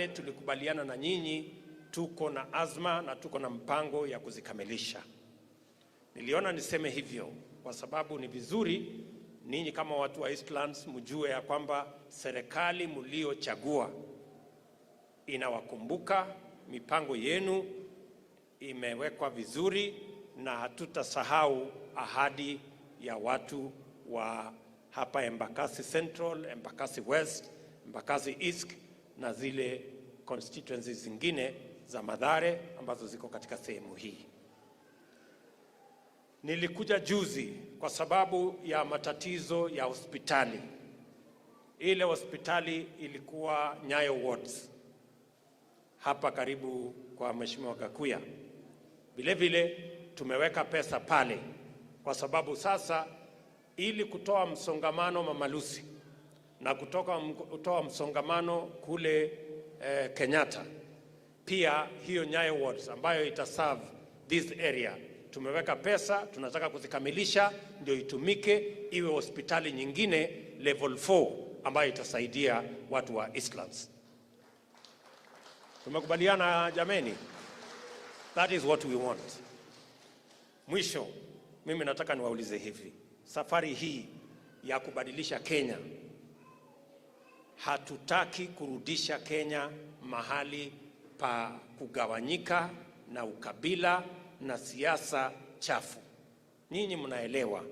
yale tulikubaliana na nyinyi, tuko na azma na tuko na mpango ya kuzikamilisha. Niliona niseme hivyo kwa sababu ni vizuri ninyi kama watu wa Eastlands mjue ya kwamba serikali mliochagua inawakumbuka, mipango yenu imewekwa vizuri, na hatutasahau ahadi ya watu wa hapa Embakasi Central, Embakasi West, Embakasi East na zile constituencies zingine za Mathare ambazo ziko katika sehemu hii. Nilikuja juzi kwa sababu ya matatizo ya hospitali. Ile hospitali ilikuwa Nyayo Wards hapa karibu kwa Mheshimiwa Gakuya. Vile vile tumeweka pesa pale kwa sababu sasa, ili kutoa msongamano Mamalusi na kutoa msongamano kule Kenyatta, pia hiyo Nyayo Wards ambayo itaserve this area, tumeweka pesa, tunataka kuzikamilisha ndio itumike iwe hospitali nyingine level 4 ambayo itasaidia watu wa Eastlands. Tumekubaliana jameni? That is what we want. Mwisho, mimi nataka niwaulize hivi. Safari hii ya kubadilisha Kenya, hatutaki kurudisha Kenya mahali pa kugawanyika na ukabila na siasa chafu. Nyinyi mnaelewa.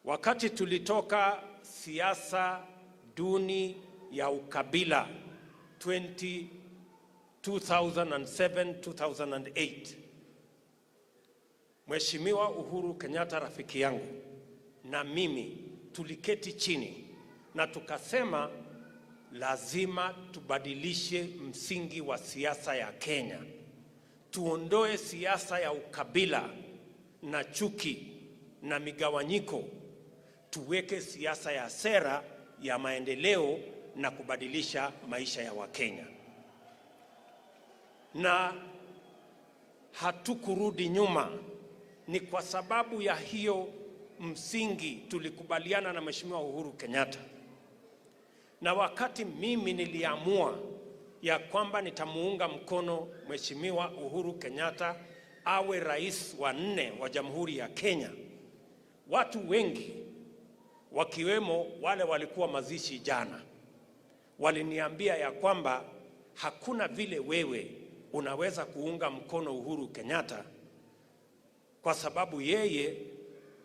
Wakati tulitoka siasa duni ya ukabila 2007-2008, Mheshimiwa Uhuru Kenyatta rafiki yangu na mimi tuliketi chini na tukasema lazima tubadilishe msingi wa siasa ya Kenya. Tuondoe siasa ya ukabila na chuki na migawanyiko. Tuweke siasa ya sera ya maendeleo na kubadilisha maisha ya Wakenya. Na hatukurudi nyuma. Ni kwa sababu ya hiyo msingi tulikubaliana na Mheshimiwa Uhuru Kenyatta. Na wakati mimi niliamua ya kwamba nitamuunga mkono Mheshimiwa Uhuru Kenyatta awe rais wa 4 wa Jamhuri ya Kenya, watu wengi wakiwemo wale walikuwa mazishi jana waliniambia ya kwamba hakuna vile wewe unaweza kuunga mkono Uhuru Kenyatta kwa sababu yeye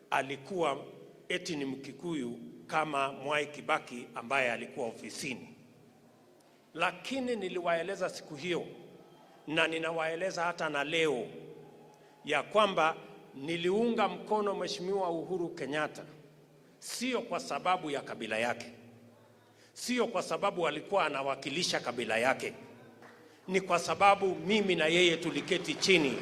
alikuwa eti ni Mkikuyu kama Mwai Kibaki ambaye alikuwa ofisini. Lakini niliwaeleza siku hiyo na ninawaeleza hata na leo ya kwamba niliunga mkono Mheshimiwa Uhuru Kenyatta sio kwa sababu ya kabila yake, sio kwa sababu alikuwa anawakilisha kabila yake, ni kwa sababu mimi na yeye tuliketi chini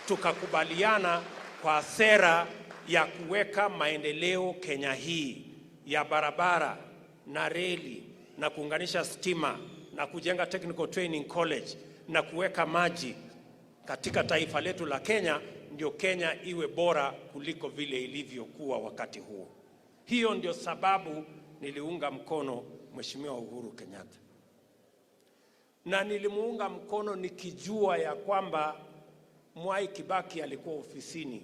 tukakubaliana kwa sera ya kuweka maendeleo Kenya hii ya barabara na reli na kuunganisha stima na kujenga technical training college na kuweka maji katika taifa letu la Kenya, ndio Kenya iwe bora kuliko vile ilivyokuwa wakati huo. Hiyo ndio sababu niliunga mkono Mheshimiwa Uhuru Kenyatta. Na nilimuunga mkono nikijua ya kwamba Mwai Kibaki alikuwa ofisini,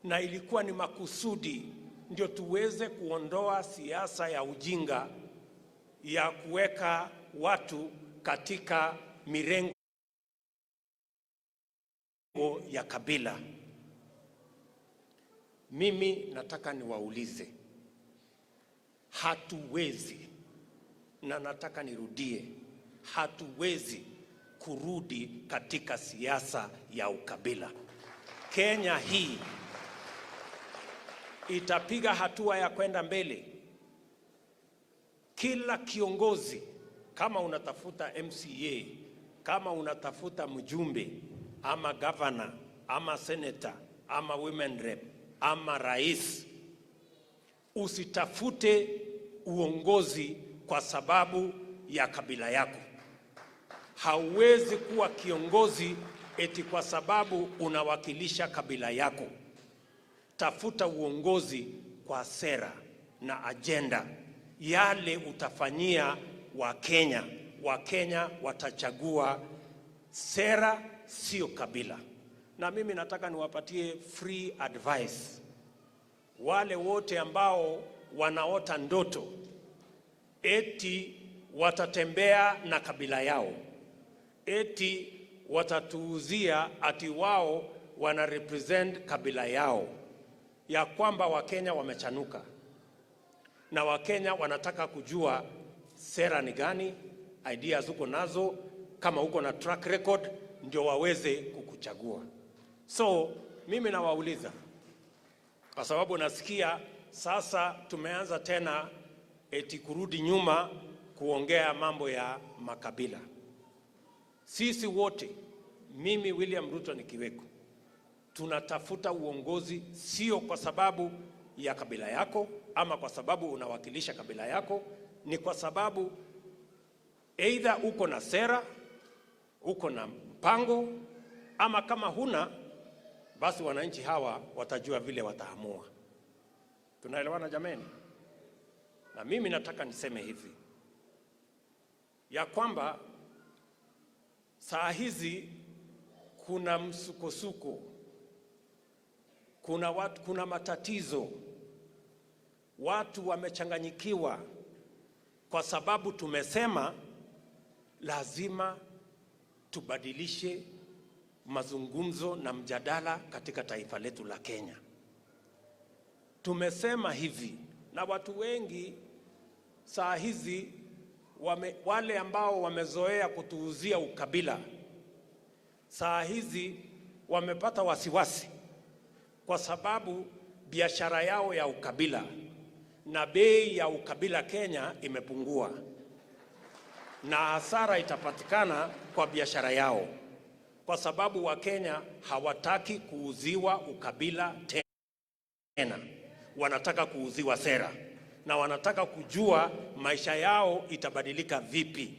na ilikuwa ni makusudi ndio tuweze kuondoa siasa ya ujinga ya kuweka watu katika mirengo ya kabila. Mimi nataka niwaulize, hatuwezi, na nataka nirudie, hatuwezi kurudi katika siasa ya ukabila. Kenya hii itapiga hatua ya kwenda mbele. Kila kiongozi, kama unatafuta MCA, kama unatafuta mjumbe ama governor ama senator ama women rep ama rais, usitafute uongozi kwa sababu ya kabila yako. Hauwezi kuwa kiongozi eti kwa sababu unawakilisha kabila yako. Tafuta uongozi kwa sera na agenda yale utafanyia Wakenya. Wakenya watachagua sera, sio kabila. Na mimi nataka niwapatie free advice wale wote ambao wanaota ndoto eti watatembea na kabila yao, eti watatuuzia ati wao wana represent kabila yao, ya kwamba Wakenya wamechanuka na Wakenya wanataka kujua sera ni gani, ideas uko nazo, kama uko na track record ndio waweze kukuchagua. So mimi nawauliza, kwa sababu nasikia sasa tumeanza tena eti kurudi nyuma kuongea mambo ya makabila. Sisi wote, mimi William Ruto nikiweko, tunatafuta uongozi sio kwa sababu ya kabila yako ama kwa sababu unawakilisha kabila yako, ni kwa sababu either uko na sera, uko na mpango, ama kama huna, basi wananchi hawa watajua vile wataamua. Tunaelewana jameni? Na mimi nataka niseme hivi, ya kwamba saa hizi kuna msukosuko, kuna matatizo, watu wamechanganyikiwa kwa sababu tumesema lazima tubadilishe mazungumzo na mjadala katika taifa letu la Kenya. Tumesema hivi, na watu wengi saa hizi wale ambao wamezoea kutuuzia ukabila, saa hizi wamepata wasiwasi kwa sababu biashara yao ya ukabila na bei ya ukabila Kenya imepungua, na hasara itapatikana kwa biashara yao, kwa sababu Wakenya hawataki kuuziwa ukabila tena, wanataka kuuziwa sera, na wanataka kujua maisha yao itabadilika vipi,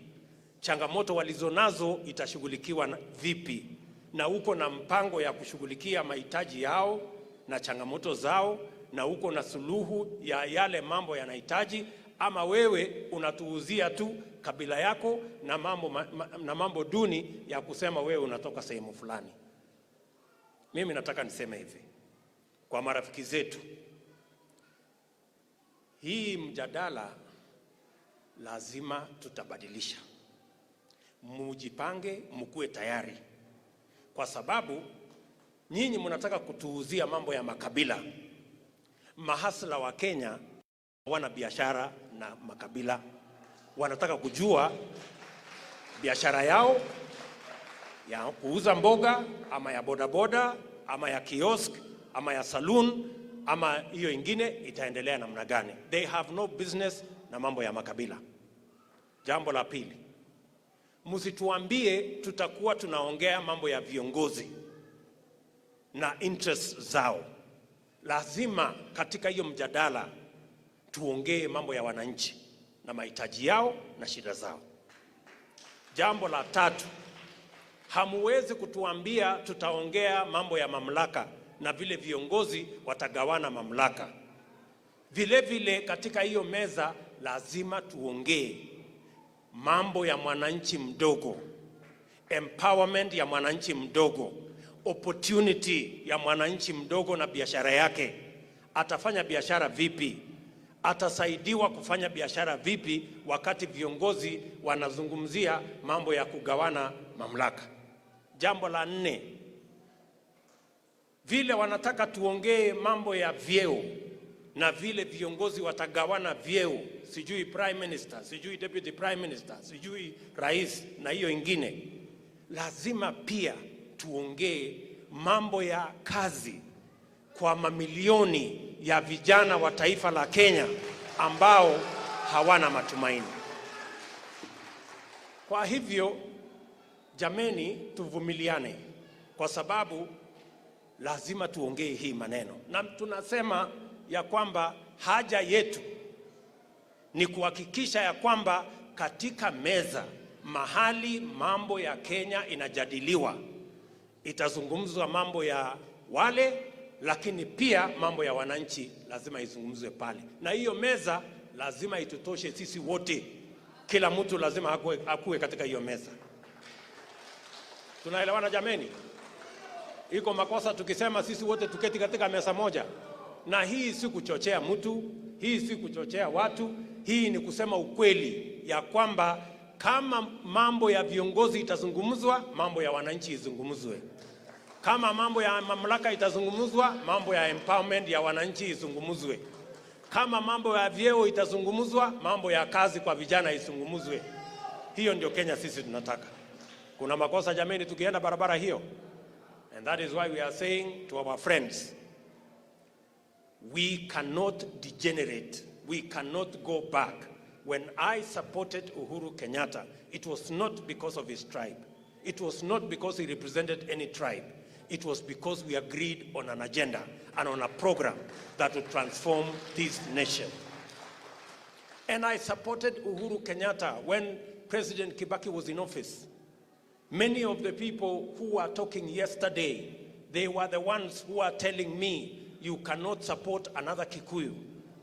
changamoto walizonazo itashughulikiwa vipi, na uko na mpango ya kushughulikia mahitaji yao na changamoto zao, na uko na suluhu ya yale mambo yanahitaji, ama wewe unatuuzia tu kabila yako na mambo duni ya kusema wewe unatoka sehemu fulani. Mimi nataka niseme hivi kwa marafiki zetu, hii mjadala lazima tutabadilisha. Mujipange, mkuwe tayari, kwa sababu nyinyi mnataka kutuuzia mambo ya makabila. Mahasla wa Kenya wana biashara na makabila, wanataka kujua biashara yao ya kuuza mboga ama ya bodaboda ama ya kiosk ama ya saloon ama hiyo ingine itaendelea namna gani. They have no business na mambo ya makabila. Jambo la pili, msituambie tutakuwa tunaongea mambo ya viongozi na interest zao. Lazima katika hiyo mjadala tuongee mambo ya wananchi na mahitaji yao na shida zao. Jambo la tatu, hamuwezi kutuambia tutaongea mambo ya mamlaka na vile viongozi watagawana mamlaka. Vile vile katika hiyo meza lazima tuongee mambo ya mwananchi mdogo, empowerment ya mwananchi mdogo, opportunity ya mwananchi mdogo na biashara yake. Atafanya biashara vipi? Atasaidiwa kufanya biashara vipi wakati viongozi wanazungumzia mambo ya kugawana mamlaka? Jambo la nne, vile wanataka tuongee mambo ya vyeo na vile viongozi watagawana vyeo, sijui prime minister, sijui deputy prime minister, sijui rais na hiyo ingine. Lazima pia tuongee mambo ya kazi kwa mamilioni ya vijana wa taifa la Kenya ambao hawana matumaini. Kwa hivyo jameni, tuvumiliane, kwa sababu lazima tuongee hii maneno, na tunasema ya kwamba haja yetu ni kuhakikisha ya kwamba katika meza mahali mambo ya Kenya inajadiliwa, itazungumzwa mambo ya wale, lakini pia mambo ya wananchi lazima izungumzwe pale, na hiyo meza lazima itutoshe sisi wote. Kila mtu lazima akuwe katika hiyo meza. Tunaelewana jameni? Iko makosa tukisema sisi wote tuketi katika meza moja. Na hii si kuchochea mtu, hii si kuchochea watu, hii ni kusema ukweli ya kwamba kama mambo ya viongozi itazungumzwa, mambo ya wananchi izungumzwe. Kama mambo ya mamlaka itazungumzwa, mambo ya empowerment ya wananchi izungumzwe. Kama mambo ya vyeo itazungumzwa, mambo ya kazi kwa vijana izungumzwe. Hiyo ndio Kenya sisi tunataka. Kuna makosa jameni tukienda barabara hiyo? And that is why we are saying to our friends, we cannot degenerate. We cannot go back. When I supported Uhuru Kenyatta, it was not because of his tribe. It was not because he represented any tribe. It was because we agreed on an agenda and on a program that would transform this nation. And I supported Uhuru Kenyatta when President Kibaki was in office. Many of the people who were talking yesterday, they were the ones who are telling me, you cannot support another Kikuyu.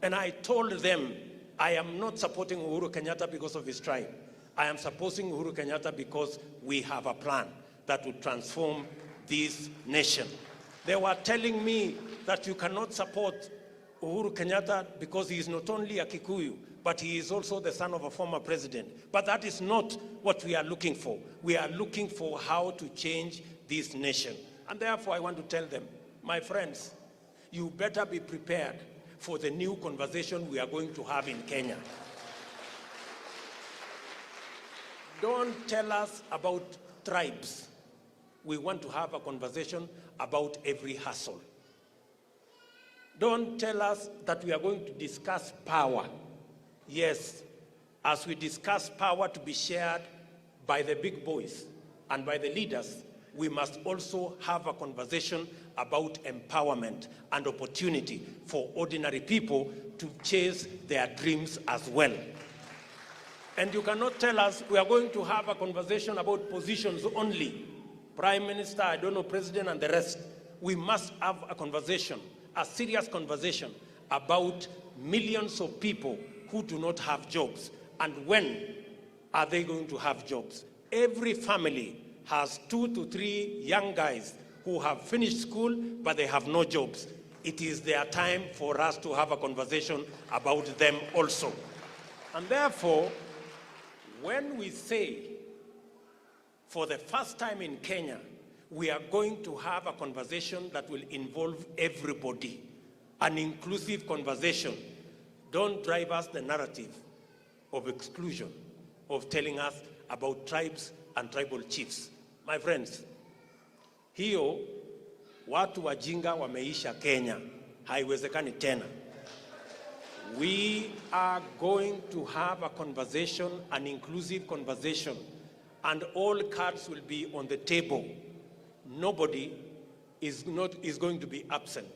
And I told them, I am not supporting Uhuru Kenyatta because of his tribe. I am supporting Uhuru Kenyatta because we have a plan that would transform this nation. They were telling me that you cannot support Uhuru Kenyatta because he is not only a Kikuyu, but he is also the son of a former president. But that is not what we are looking for. We are looking for how to change this nation. And therefore I want to tell them, my friends, you better be prepared for the new conversation we are going to have in Kenya. Don't tell us about tribes. We want to have a conversation about every hustle. Don't tell us that we are going to discuss power. Yes, as we discuss power to be shared by the big boys and by the leaders, we must also have a conversation about empowerment and opportunity for ordinary people to chase their dreams as well. And you cannot tell us we are going to have a conversation about positions only. Prime Minister, I don't know, President and the rest. We must have a conversation, a serious conversation about millions of people who do not have jobs. And when are they going to have jobs? Every family has 2 to 3 young guys who have finished school, but they have no jobs. It is their time for us to have a conversation about them also. And therefore, when we say, for the first time in Kenya, we are going to have a conversation that will involve everybody, an inclusive conversation. Don't drive us the narrative of exclusion, of telling us about tribes and tribal chiefs. My friends, hiyo watu wajinga wameisha Kenya, haiwezekani tena. We are going to have a conversation, an inclusive conversation, and all cards will be on the table. Nobody is going to be absent.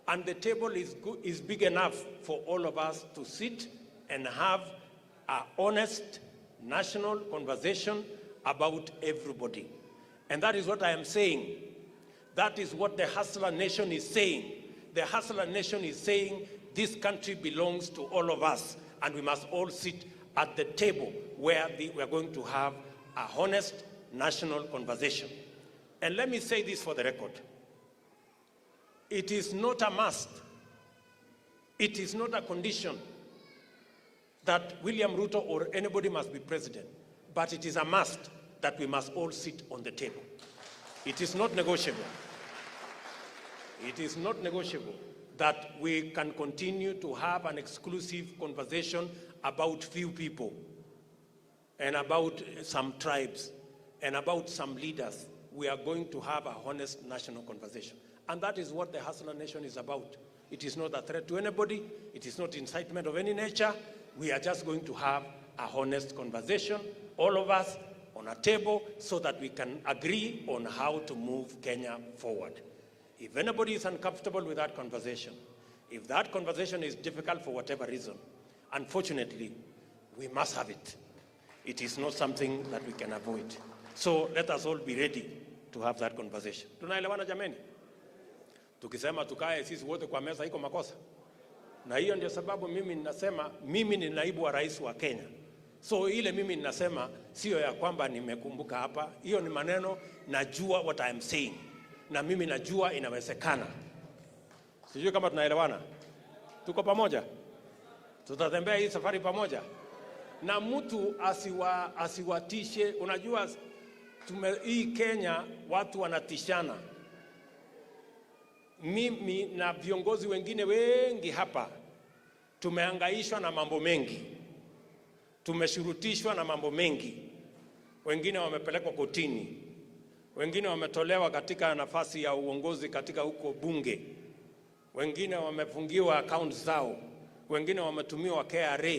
And the table is big enough for all of us to sit and have an honest national conversation about everybody. And that is what I am saying. That is what the Hustler Nation is saying. The Hustler Nation is saying this country belongs to all of us, and we must all sit at the table where we are going to have a honest national conversation. And let me say this for the record. It is not a must. It is not a condition that William Ruto or anybody must be president, but it is a must that we must all sit on the table. It is not negotiable. It is not negotiable that we can continue to have an exclusive conversation about few people and about some tribes and about some leaders. We are going to have a honest national conversation. And that is what the Hustler Nation is about. It is not a threat to anybody. It is not incitement of any nature. We are just going to have a honest conversation, all of us on a table, so that we can agree on how to move Kenya forward. If anybody is uncomfortable with that conversation, if that conversation is difficult for whatever reason, unfortunately, we must have it. It is not something that we can avoid. So let us all be ready to have that conversation. Tunaelewana jameni? Tukisema tukae sisi wote kwa meza iko makosa? Na hiyo ndio sababu mimi ninasema mimi ni naibu wa rais wa Kenya. So ile mimi ninasema sio ya kwamba nimekumbuka hapa. Hiyo ni maneno, najua what I am saying. Na mimi najua inawezekana. Sijui kama tunaelewana. Tuko pamoja? Tutatembea hii safari pamoja. Na mtu asiwatishe. Unajua hii Kenya watu wanatishana. Mimi na viongozi wengine wengi hapa tumehangaishwa na mambo mengi. Tumeshurutishwa na mambo mengi. Wengine wamepelekwa kotini. Wengine wametolewa katika nafasi ya uongozi katika huko bunge. Wengine wamefungiwa account zao. Wengine wametumiwa KRA.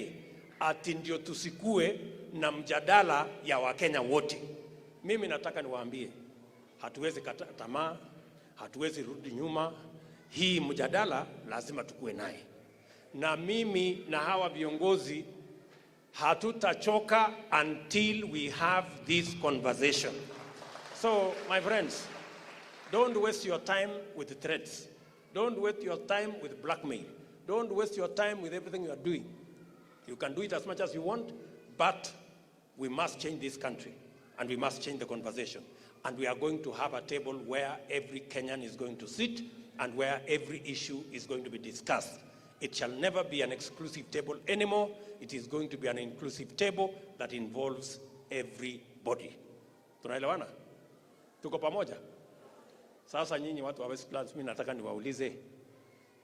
Ati ndio tusikue na mjadala ya Wakenya wote. Mimi nataka niwaambie, hatuwezi kata tamaa, hatuwezi rudi nyuma. Hii mjadala lazima tukue naye. Na mimi na hawa viongozi hatutachoka until we have this conversation. So, my friends, don't waste your time with threats. Don't waste your time with blackmail. Don't waste your time with everything you are doing. You can do it as much as you want, but we must change this country, and we must change the conversation. And we are going to have a table where every Kenyan is going to sit and where every issue is going to be discussed. It shall never be an exclusive table anymore. It is going to be an inclusive table that involves everybody. Tunaelewana? Tuko pamoja? Sasa nyinyi watu wa Westlands, mimi nataka niwaulize.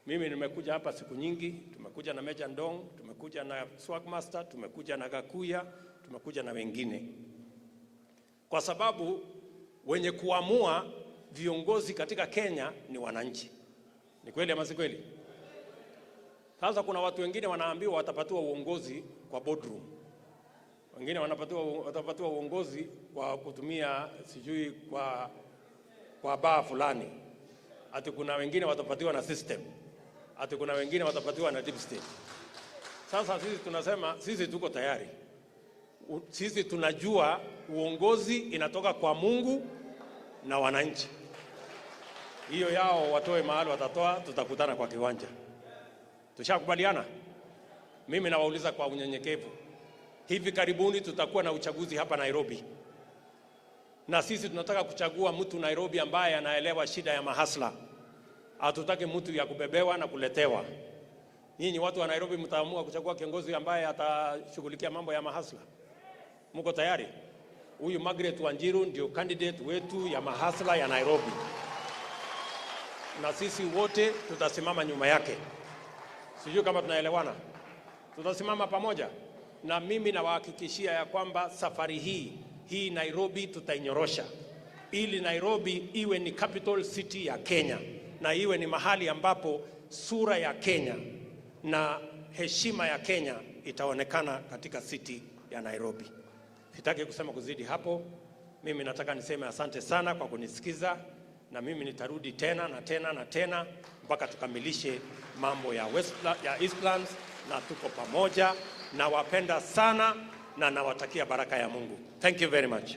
Mimi nimekuja hapa siku nyingi, tumekuja na Meja Ndong, tumekuja na Swagmaster, tumekuja na Gakuya, tumekuja na wengine. Kwa sababu wenye kuamua viongozi katika Kenya ni wananchi. Ni kweli ama si kweli? Sasa kuna watu wengine wanaambiwa watapatiwa uongozi kwa boardroom. Wengine watapatiwa uongozi kwa kutumia sijui kwa baa fulani. Ati kuna wengine watapatiwa na system. Ati kuna wengine watapatiwa na deep state. Sasa sisi tunasema sisi tuko tayari. Sisi tunajua uongozi inatoka kwa Mungu na wananchi. Hiyo yao watoe mahali watatoa, tutakutana kwa kiwanja. Tushakubaliana? Mimi nawauliza kwa unyenyekevu. Hivi karibuni tutakuwa na uchaguzi hapa Nairobi. Na sisi tunataka kuchagua mtu Nairobi ambaye anaelewa shida ya mahasla. Hatutaki mtu ya kubebewa na kuletewa. Nyinyi watu wa Nairobi mtaamua kuchagua kiongozi ambaye atashughulikia mambo ya mahasla. Mko tayari? Huyu Margaret Wanjiru ndio candidate wetu ya mahasla ya Nairobi. Na sisi wote tutasimama nyuma yake. Sijui kama tunaelewana. Tutasimama pamoja. Na mimi nawahakikishia ya kwamba safari hii Nairobi tutainyorosha. Ili Nairobi iwe ni capital city ya Kenya. Na iwe ni mahali ambapo sura ya Kenya na heshima ya Kenya itaonekana katika city ya Nairobi. Sitaki kusema kuzidi hapo. Mimi nataka niseme asante sana kwa kunisikiza, na mimi nitarudi tena na tena na tena mpaka tukamilishe mambo ya Eastlands, na tuko pamoja. Nawapenda sana na nawatakia baraka ya Mungu. Thank you very much.